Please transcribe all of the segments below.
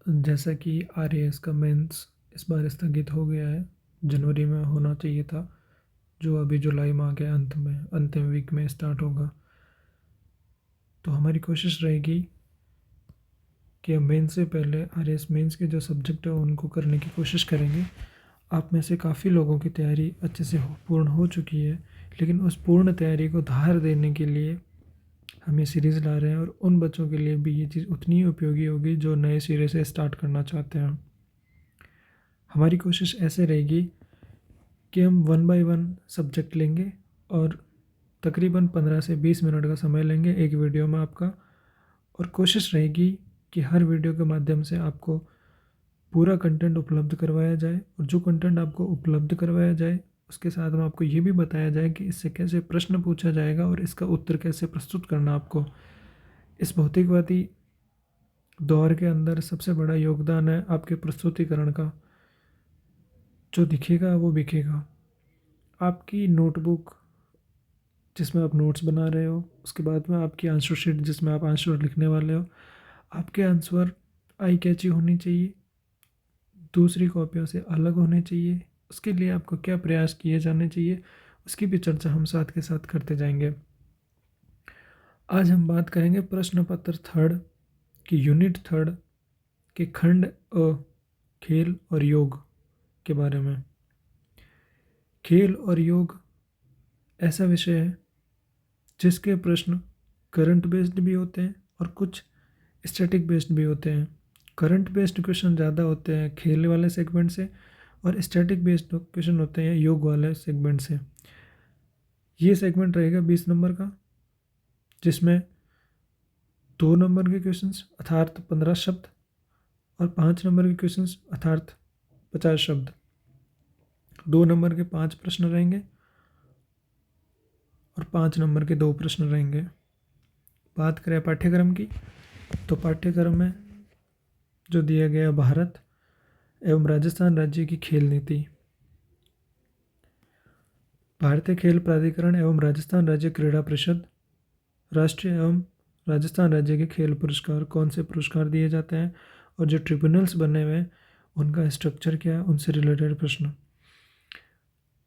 जैसा कि आरएएस का मेंस इस बार स्थगित हो गया है। जनवरी में होना चाहिए था, जो अभी जुलाई माह के अंत में अंतिम वीक में स्टार्ट होगा। तो हमारी कोशिश रहेगी कि हम मेंस से पहले आरएएस मेंस के जो सब्जेक्ट है उनको करने की कोशिश करेंगे। आप में से काफ़ी लोगों की तैयारी अच्छे से पूर्ण हो चुकी है, लेकिन उस पूर्ण तैयारी को धार देने के लिए हम ये सीरीज़ ला रहे हैं, और उन बच्चों के लिए भी ये चीज़ उतनी ही उपयोगी होगी जो नए सिरे से स्टार्ट करना चाहते हैं। हमारी कोशिश ऐसे रहेगी कि हम 1 बाय 1 सब्जेक्ट लेंगे और तकरीबन 15 से 20 मिनट का समय लेंगे एक वीडियो में आपका, और कोशिश रहेगी कि हर वीडियो के माध्यम से आपको पूरा कंटेंट उपलब्ध करवाया जाए, और जो कंटेंट आपको उपलब्ध करवाया जाए उसके साथ में आपको ये भी बताया जाए कि इससे कैसे प्रश्न पूछा जाएगा और इसका उत्तर कैसे प्रस्तुत करना आपको। इस भौतिकवादी दौर के अंदर सबसे बड़ा योगदान है आपके प्रस्तुतिकरण का। जो दिखेगा वो बिकेगा। आपकी नोटबुक जिसमें आप नोट्स बना रहे हो, उसके बाद में आपकी आंसर शीट जिसमें आप आंसर लिखने वाले हो, आपके आंसर आई कैची होनी चाहिए, दूसरी कॉपियों से अलग होने चाहिए। उसके लिए आपको क्या प्रयास किए जाने चाहिए, उसकी भी चर्चा हम साथ के साथ करते जाएंगे। आज हम बात करेंगे प्रश्न पत्र थर्ड की यूनिट थर्ड के खंड खेल और योग के बारे में। खेल और योग ऐसा विषय है जिसके प्रश्न करंट बेस्ड भी होते हैं और कुछ स्टैटिक बेस्ड भी होते हैं। करंट बेस्ड क्वेश्चन ज़्यादा होते हैं खेल वाले सेगमेंट से, और स्टैटिक बेस्ड क्वेश्चन होते हैं योग वाले सेगमेंट से। ये सेगमेंट रहेगा 20 नंबर का, जिसमें 2 नंबर के क्वेश्चंस अर्थात 15 शब्द और 5 नंबर के क्वेश्चंस अर्थात 50 शब्द। 2 नंबर के 5 प्रश्न रहेंगे और 5 नंबर के 2 प्रश्न रहेंगे। बात करें पाठ्यक्रम की, तो पाठ्यक्रम में जो दिया गया भारत एवं राजस्थान राज्य की खेल नीति, भारतीय खेल प्राधिकरण एवं राजस्थान राज्य क्रीड़ा परिषद, राष्ट्रीय एवं राजस्थान राज्य के खेल पुरस्कार, कौन से पुरस्कार दिए जाते हैं और जो ट्रिब्यूनल्स बने हुए हैं उनका स्ट्रक्चर क्या है, उनसे रिलेटेड प्रश्न।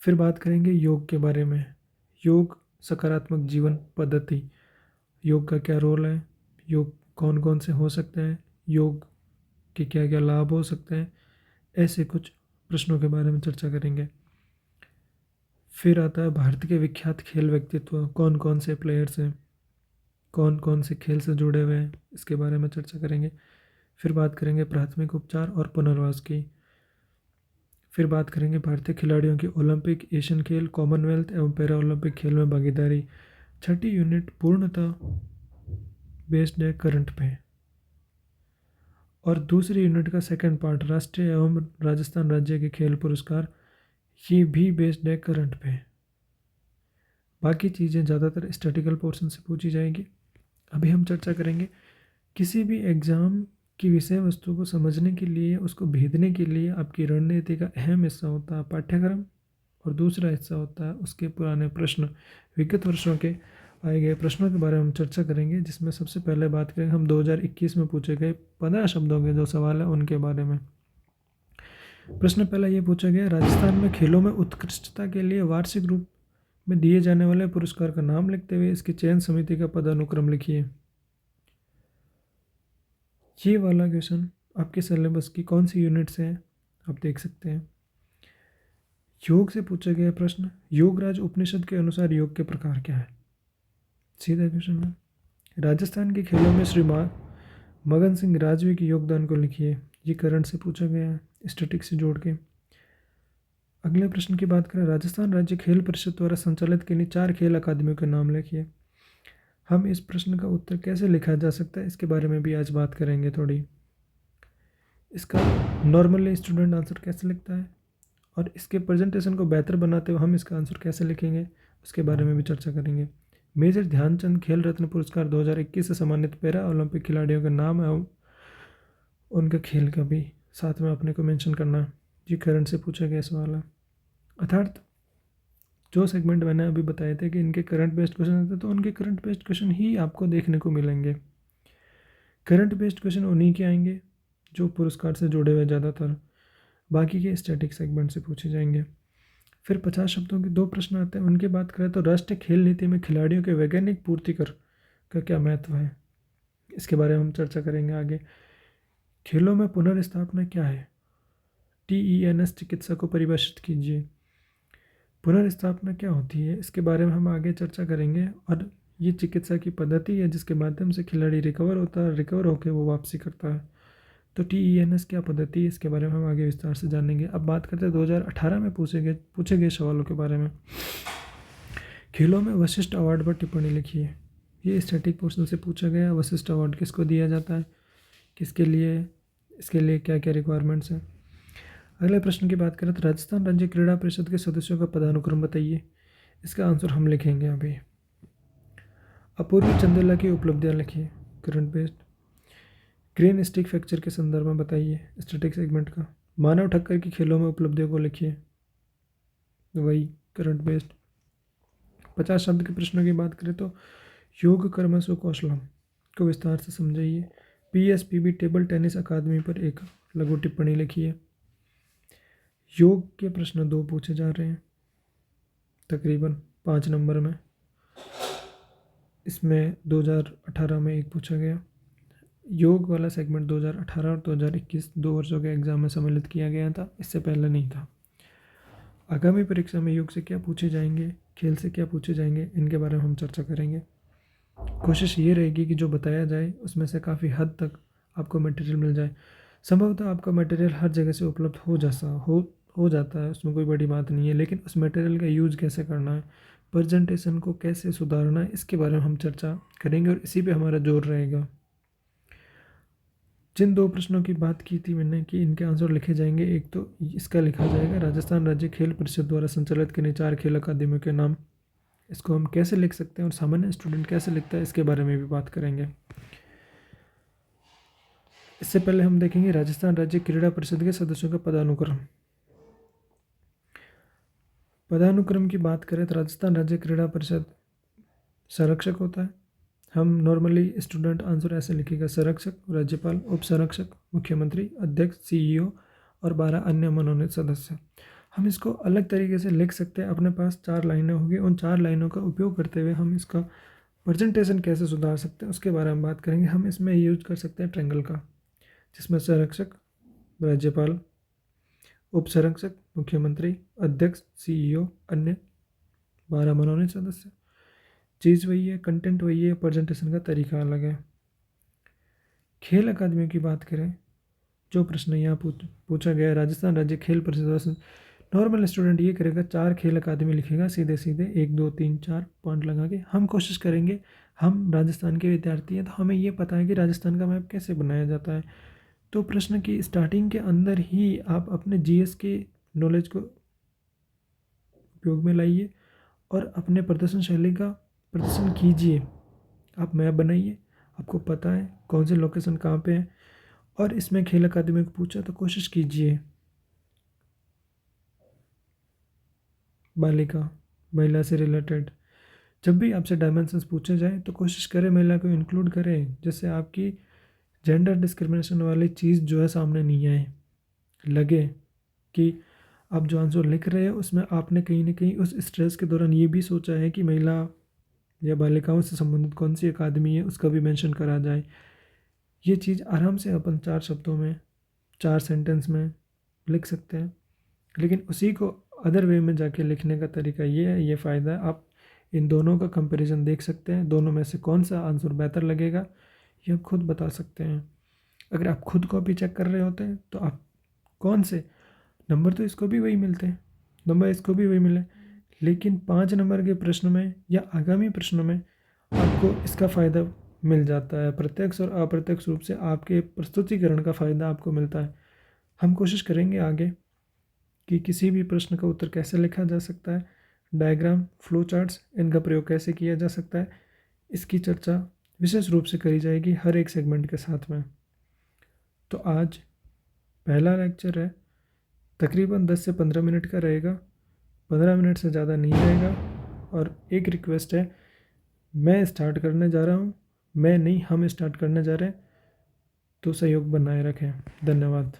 फिर बात करेंगे योग के बारे में। योग सकारात्मक जीवन पद्धति, योग का क्या रोल है, योग कौन कौन से हो सकते हैं, योग के क्या क्या लाभ हो सकते हैं, ऐसे कुछ प्रश्नों के बारे में चर्चा करेंगे। फिर आता है भारत के विख्यात खेल व्यक्तित्व, कौन कौन से प्लेयर्स हैं, कौन कौन से खेल से जुड़े हुए हैं, इसके बारे में चर्चा करेंगे। फिर बात करेंगे प्राथमिक उपचार और पुनर्वास की। फिर बात करेंगे भारतीय खिलाड़ियों की ओलंपिक, एशियन खेल, कॉमनवेल्थ एवं पैरा ओलंपिक खेल में भागीदारी। छठी यूनिट पूर्णतः बेस्ड है करंट पे, और दूसरी यूनिट का सेकंड पार्ट राष्ट्रीय एवं राजस्थान राज्य के खेल पुरस्कार, ये भी बेस्ड है करंट पे। बाकी चीज़ें ज़्यादातर स्टैटिकल पोर्शन से पूछी जाएगी। अभी हम चर्चा करेंगे किसी भी एग्ज़ाम की विषय वस्तु को समझने के लिए, उसको भेदने के लिए आपकी रणनीति का अहम हिस्सा होता है पाठ्यक्रम, और दूसरा हिस्सा होता है उसके पुराने प्रश्न, विगत वर्षों के आए गए प्रश्नों के बारे में हम चर्चा करेंगे। जिसमें सबसे पहले बात करेंगे हम 2021 में पूछे गए 15 शब्दों के जो सवाल है उनके बारे में। प्रश्न पहला ये पूछा गया, राजस्थान में खेलों में उत्कृष्टता के लिए वार्षिक रूप में दिए जाने वाले पुरस्कार का नाम लिखते हुए इसकी चयन समिति का पदानुक्रम लिखिए। ये वाला क्वेश्चन आपके सिलेबस की कौन सी यूनिट से है आप देख सकते हैं। योग से पूछा गया प्रश्न, योगराज उपनिषद के अनुसार योग के प्रकार क्या है। सीधा क्वेश्चन है। राजस्थान के खेलों में श्री मगन सिंह राजवी के योगदान को लिखिए। ये करंट से पूछा गया है स्टैटिक से जोड़ के। अगले प्रश्न की बात करें, राजस्थान राज्य खेल परिषद द्वारा संचालित किन्हीं 4 खेल अकादमियों के नाम लिखिए। हम इस प्रश्न का उत्तर कैसे लिखा जा सकता है इसके बारे में भी आज बात करेंगे थोड़ी। इसका नॉर्मली स्टूडेंट आंसर कैसे लिखता है, और इसके प्रेजेंटेशन को बेहतर बनाते हुए हम इसका आंसर कैसे लिखेंगे उसके बारे में भी चर्चा करेंगे। मेजर ध्यानचंद खेल रत्न पुरस्कार 2021 से सम्मानित पैरा ओलंपिक खिलाड़ियों का नाम एवं उनका खेल का भी साथ में अपने को मेंशन करना है। ये करंट से पूछा गया सवाल है। अर्थात जो सेगमेंट मैंने अभी बताए थे कि इनके करंट बेस्ड क्वेश्चन थे, तो उनके करंट बेस्ड क्वेश्चन ही आपको देखने को मिलेंगे। करंट बेस्ड क्वेश्चन उन्हीं के आएंगे जो पुरस्कार से जुड़े हुए ज़्यादातर, बाकी के स्टैटिक सेगमेंट से पूछे जाएंगे। फिर 50 शब्दों के 2 प्रश्न आते हैं, उनकी बात करें तो राष्ट्रीय खेल नीति में खिलाड़ियों के वैज्ञानिक पूर्ति कर का क्या महत्व है, इसके बारे में हम चर्चा करेंगे आगे। खेलों में पुनर्स्थापना क्या है, TENS चिकित्सा को परिभाषित कीजिए। पुनर्स्थापना क्या होती है, इसके बारे में हम आगे चर्चा करेंगे। और ये चिकित्सा की पद्धति है जिसके माध्यम से खिलाड़ी रिकवर होता है, रिकवर होकर वो वापसी करता है। तो TENS क्या पद्धति है, इसके बारे में हम आगे विस्तार से जानेंगे। अब बात करते हैं 2018 में पूछे गए सवालों के बारे में। खेलों में वशिष्ठ अवार्ड पर टिप्पणी लिखिए। ये स्टैटिक पोर्शन से पूछा गया। वशिष्ठ अवार्ड किसको दिया जाता है, किसके लिए, इसके लिए क्या क्या रिक्वायरमेंट्स हैं। अगले प्रश्न की बात करें तो राजस्थान राज्य क्रीड़ा परिषद के सदस्यों का पदानुक्रम बताइए। इसका आंसर हम लिखेंगे अभी। अपूर्वी चंदेला की उपलब्धियां लिखिए, current based. Green stick fracture के संदर्भ में बताइए, स्टैटिक सेगमेंट का। मानव ठक्कर की खेलों में उपलब्धियों को लिखिए, वही करंट बेस्ड। 50 शब्द के प्रश्नों की बात करें तो योग कर्मसु कौशलम को विस्तार से समझाइए। PSPB टेबल टेनिस अकादमी पर एक लघु टिप्पणी लिखिए। योग के प्रश्न 2 पूछे जा रहे हैं, तकरीबन 5 नंबर में। इसमें 2018 में एक पूछा गया। योग वाला सेगमेंट 2018 और 2021 2 वर्षों के एग्जाम में सम्मिलित किया गया था, इससे पहले नहीं था। आगामी परीक्षा में योग से क्या पूछे जाएंगे, खेल से क्या पूछे जाएंगे, इनके बारे में हम चर्चा करेंगे। कोशिश ये रहेगी कि जो बताया जाए उसमें से काफ़ी हद तक आपको मटेरियल मिल जाए। संभवतः आपका मटेरियल हर जगह से उपलब्ध हो जाता है, उसमें कोई बड़ी बात नहीं है, लेकिन उस मटेरियल का यूज़ कैसे करना है, प्रेजेंटेशन को कैसे सुधारना है, इसके बारे में हम चर्चा करेंगे और इसी पे हमारा जोर रहेगा। जिन 2 प्रश्नों की बात की थी मैंने कि इनके आंसर लिखे जाएंगे, एक तो इसका लिखा जाएगा राजस्थान राज्य खेल परिषद द्वारा संचालित किन्हीं 4 खेल अकादमियों के नाम। इसको हम कैसे लिख सकते हैं और सामान्य स्टूडेंट कैसे लिखता है, इसके बारे में भी बात करेंगे। इससे पहले हम देखेंगे राजस्थान राज्य क्रीड़ा परिषद के सदस्यों का पदानुक्रम। पदानुक्रम की बात करें तो राजस्थान राज्य क्रीड़ा परिषद संरक्षक होता है। हम नॉर्मली स्टूडेंट आंसर ऐसे लिखेगा, संरक्षक, राज्यपाल, उप संरक्षक, मुख्यमंत्री, अध्यक्ष, CEO और 12 अन्य मनोनीत सदस्य। हम इसको अलग तरीके से लिख सकते हैं, अपने पास 4 लाइनें होगी, उन 4 लाइनों का उपयोग करते हुए हम इसका प्रेजेंटेशन कैसे सुधार सकते हैं उसके बारे में बात करेंगे। हम इसमें यूज कर सकते हैं ट्रायंगल का, जिसमें संरक्षक, राज्यपाल, उप संरक्षक, मुख्यमंत्री, अध्यक्ष, CEO, अन्य 12 मनोनीत सदस्य। चीज़ वही है, कंटेंट वही है, प्रेजेंटेशन का तरीका अलग है। खेल अकादमियों की बात करें, जो प्रश्न यहाँ पूछा गया है, राजस्थान राज्य खेल परिषद, नॉर्मल स्टूडेंट ये करेगा 4 खेल अकादमी लिखेगा, सीधे सीधे 1 2 3 4 पॉइंट लगा के। हम कोशिश करेंगे, हम राजस्थान के विद्यार्थी हैं तो हमें ये पता है कि राजस्थान का मैप कैसे बनाया जाता है। तो प्रश्न की स्टार्टिंग के अंदर ही आप अपने GS के नॉलेज को उपयोग में लाइए और अपने प्रदर्शन शैली का प्रदर्शन कीजिए। आप मैप बनाइए, आपको पता है कौन से लोकेशन कहाँ पे हैं, और इसमें खेल अकादमी को पूछा तो कोशिश कीजिए बालिका, महिला से रिलेटेड जब भी आपसे डायमेंशंस पूछे जाए तो कोशिश करें महिला को इंक्लूड करें, जिससे आपकी जेंडर डिस्क्रिमिनेशन वाली चीज़ जो है सामने नहीं आए। लगे कि आप जो आंसर लिख रहे हैं उसमें आपने कहीं ना कहीं उस स्ट्रेस के दौरान ये भी सोचा है कि महिला या बालिकाओं से संबंधित कौन सी अकादमी है, उसका भी मेंशन करा जाए। ये चीज़ आराम से अपन 4 शब्दों में, 4 सेंटेंस में लिख सकते हैं, लेकिन उसी को अदर वे में जाके लिखने का तरीका ये है, ये फ़ायदा है। आप इन दोनों का कंपैरिजन देख सकते हैं, दोनों में से कौन सा आंसर बेहतर लगेगा ये आप खुद बता सकते हैं। अगर आप खुद कॉपी चेक कर रहे होते हैं तो आप कौन से नंबर, तो इसको भी वही मिलते हैं, नंबर इसको भी वही मिले, लेकिन 5 नंबर के प्रश्न में या आगामी प्रश्नों में आपको इसका फ़ायदा मिल जाता है। प्रत्यक्ष और अप्रत्यक्ष रूप से आपके प्रस्तुतिकरण का फ़ायदा आपको मिलता है। हम कोशिश करेंगे आगे कि किसी भी प्रश्न का उत्तर कैसे लिखा जा सकता है, डायग्राम, फ्लो चार्ट्स, इनका प्रयोग कैसे किया जा सकता है, इसकी चर्चा विशेष रूप से करी जाएगी हर एक सेगमेंट के साथ में। तो आज पहला लेक्चर है, तकरीबन 10 से 15 मिनट का रहेगा, 15 मिनट से ज़्यादा नहीं रहेगा। और एक रिक्वेस्ट है, मैं स्टार्ट करने जा रहा हूँ, मैं नहीं, हम स्टार्ट करने जा रहे हैं, तो सहयोग बनाए रखें। धन्यवाद।